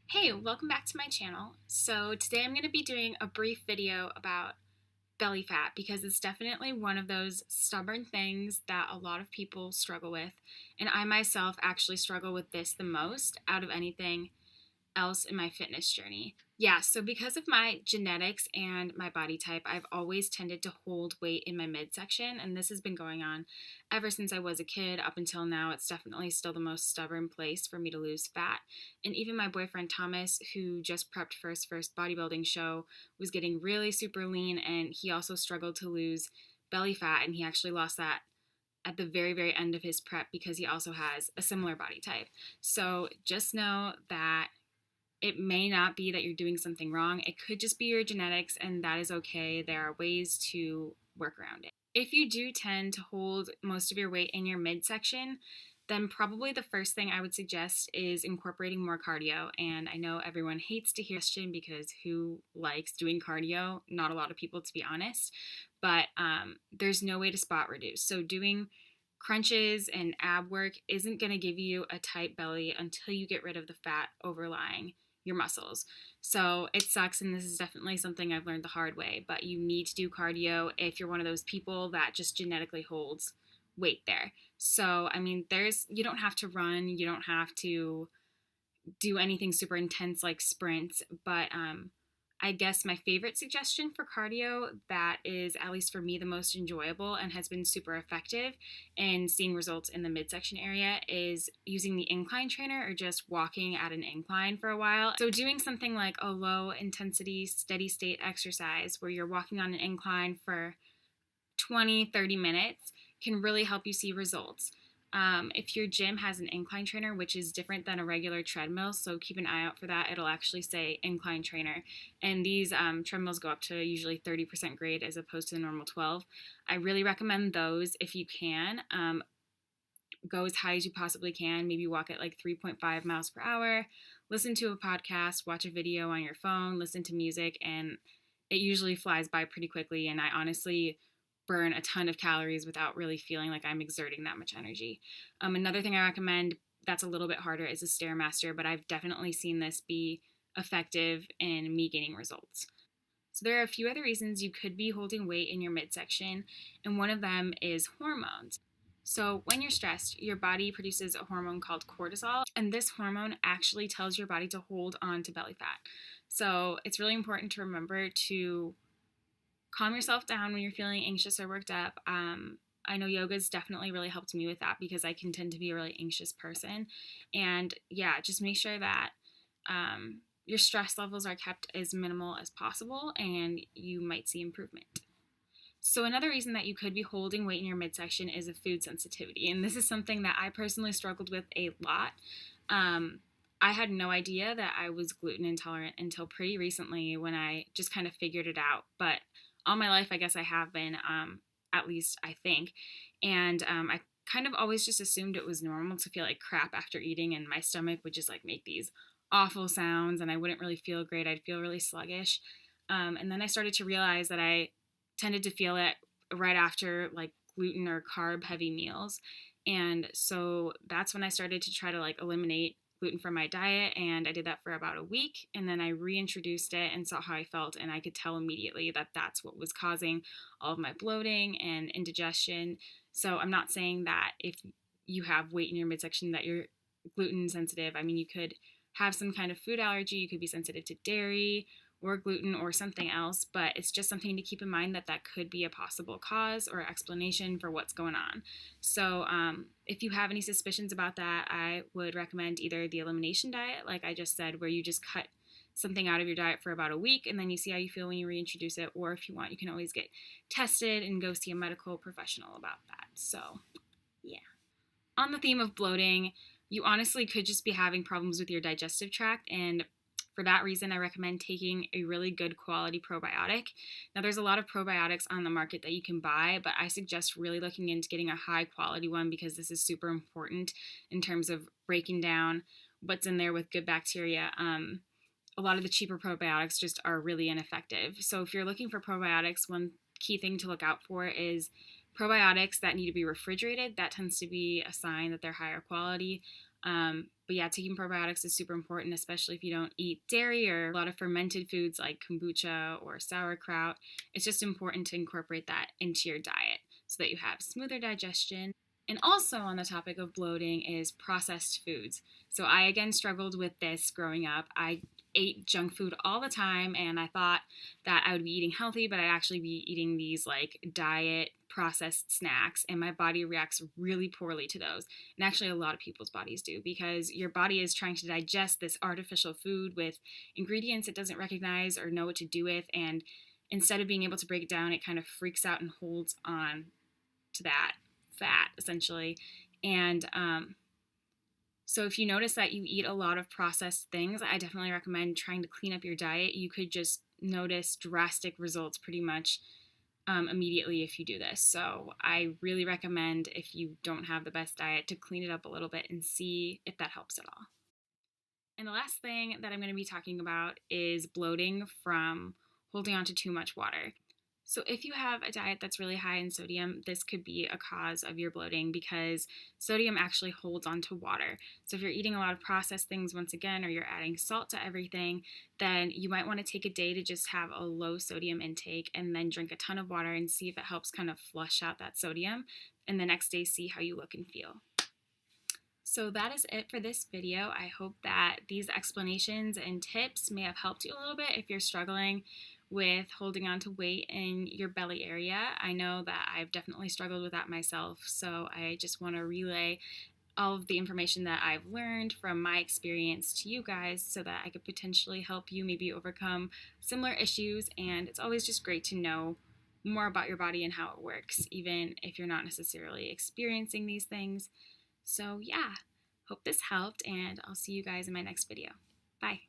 Hey, welcome back to my channel. So today I'm going to be doing a brief video about belly fat because it's definitely one of those stubborn things that a lot of people struggle with. And I myself actually struggle with this the most out of anything else in my fitness journey. Yeah, so because of my genetics and my body type, I've always tended to hold weight in my midsection, and this has been going on ever since I was a kid up until now. It's definitely still the most stubborn place for me to lose fat. And even my boyfriend Thomas, who just prepped for his first bodybuilding show, was getting really super lean, and he also struggled to lose belly fat, and he actually lost that at the very, very end of his prep because he also has a similar body type. So just know that it may not be that you're doing something wrong. It could just be your genetics, and that is okay. There are ways to work around it. If you do tend to hold most of your weight in your midsection, then probably the first thing I would suggest is incorporating more cardio. And I know everyone hates to hear this because who likes doing cardio? Not a lot of people, to be honest. But there's no way to spot reduce. So doing crunches and ab work isn't going to give you a tight belly until you get rid of the fat overlying your muscles. So it sucks, and this is definitely something I've learned the hard way, but you need to do cardio if you're one of those people that just genetically holds weight there. So, I mean, you don't have to run, you don't have to do anything super intense like sprints, but I guess my favorite suggestion for cardio that is, at least for me, the most enjoyable and has been super effective in seeing results in the midsection area is using the incline trainer or just walking at an incline for a while. So doing something like a low intensity steady state exercise where you're walking on an incline for 20-30 minutes can really help you see results. If your gym has an incline trainer, which is different than a regular treadmill, so keep an eye out for that. It'll actually say incline trainer. And these treadmills go up to usually 30% grade as opposed to the normal 12. I really recommend those if you can. Go as high as you possibly can. Maybe walk at like 3.5 miles per hour. Listen to a podcast, watch a video on your phone, listen to music, and it usually flies by pretty quickly. And I honestly burn a ton of calories without really feeling like I'm exerting that much energy. Another thing I recommend that's a little bit harder is a Stairmaster, but I've definitely seen this be effective in me gaining results. So there are a few other reasons you could be holding weight in your midsection, and one of them is hormones. So when you're stressed, your body produces a hormone called cortisol, and this hormone actually tells your body to hold on to belly fat. So it's really important to remember to calm yourself down when you're feeling anxious or worked up. I know yoga's definitely really helped me with that because I can tend to be a really anxious person. And yeah, just make sure that your stress levels are kept as minimal as possible and you might see improvement. So another reason that you could be holding weight in your midsection is a food sensitivity. And this is something that I personally struggled with a lot. I had no idea that I was gluten intolerant until pretty recently when I just kind of figured it out. But all my life, I guess I have been, at least I think. And I kind of always just assumed it was normal to feel like crap after eating, and my stomach would just like make these awful sounds, and I wouldn't really feel great. I'd feel really sluggish. And then I started to realize that I tended to feel it right after like gluten or carb heavy meals. And so that's when I started to try to like eliminate gluten from my diet, and I did that for about a week, and then I reintroduced it and saw how I felt, and I could tell immediately that that's what was causing all of my bloating and indigestion. So I'm not saying that if you have weight in your midsection that you're gluten sensitive. I mean, you could have some kind of food allergy, you could be sensitive to dairy or gluten or something else, but it's just something to keep in mind that that could be a possible cause or explanation for what's going on. So if you have any suspicions about that, I would recommend either the elimination diet, like I just said, where you just cut something out of your diet for about a week and then you see how you feel when you reintroduce it, or if you want, you can always get tested and go see a medical professional about that. So yeah. On the theme of bloating, you honestly could just be having problems with your digestive tract, and for that reason, I recommend taking a really good quality probiotic. Now, there's a lot of probiotics on the market that you can buy, but I suggest really looking into getting a high quality one because this is super important in terms of breaking down what's in there with good bacteria. A lot of the cheaper probiotics just are really ineffective. So if you're looking for probiotics, one key thing to look out for is probiotics that need to be refrigerated. That tends to be a sign that they're higher quality. But yeah, taking probiotics is super important, especially if you don't eat dairy or a lot of fermented foods like kombucha or sauerkraut. It's just important to incorporate that into your diet so that you have smoother digestion. And also on the topic of bloating is processed foods. So I again struggled with this growing up. I ate junk food all the time and I thought that I would be eating healthy, but I'd actually be eating these like diet processed snacks, and my body reacts really poorly to those. And actually a lot of people's bodies do, because your body is trying to digest this artificial food with ingredients it doesn't recognize or know what to do with, and instead of being able to break it down, it kind of freaks out and holds on to that fat essentially. And so if you notice that you eat a lot of processed things, I definitely recommend trying to clean up your diet. You could just notice drastic results pretty much immediately if you do this. So I really recommend, if you don't have the best diet, to clean it up a little bit and see if that helps at all. And the last thing that I'm going to be talking about is bloating from holding on to too much water. So if you have a diet that's really high in sodium, this could be a cause of your bloating, because sodium actually holds onto water. So if you're eating a lot of processed things, once again, or you're adding salt to everything, then you might want to take a day to just have a low sodium intake and then drink a ton of water and see if it helps kind of flush out that sodium. And the next day, see how you look and feel. So that is it for this video. I hope that these explanations and tips may have helped you a little bit if you're struggling with holding on to weight in your belly area. I know that I've definitely struggled with that myself, so I just want to relay all of the information that I've learned from my experience to you guys so that I could potentially help you maybe overcome similar issues. And it's always just great to know more about your body and how it works, even if you're not necessarily experiencing these things. So yeah, hope this helped, and I'll see you guys in my next video. Bye.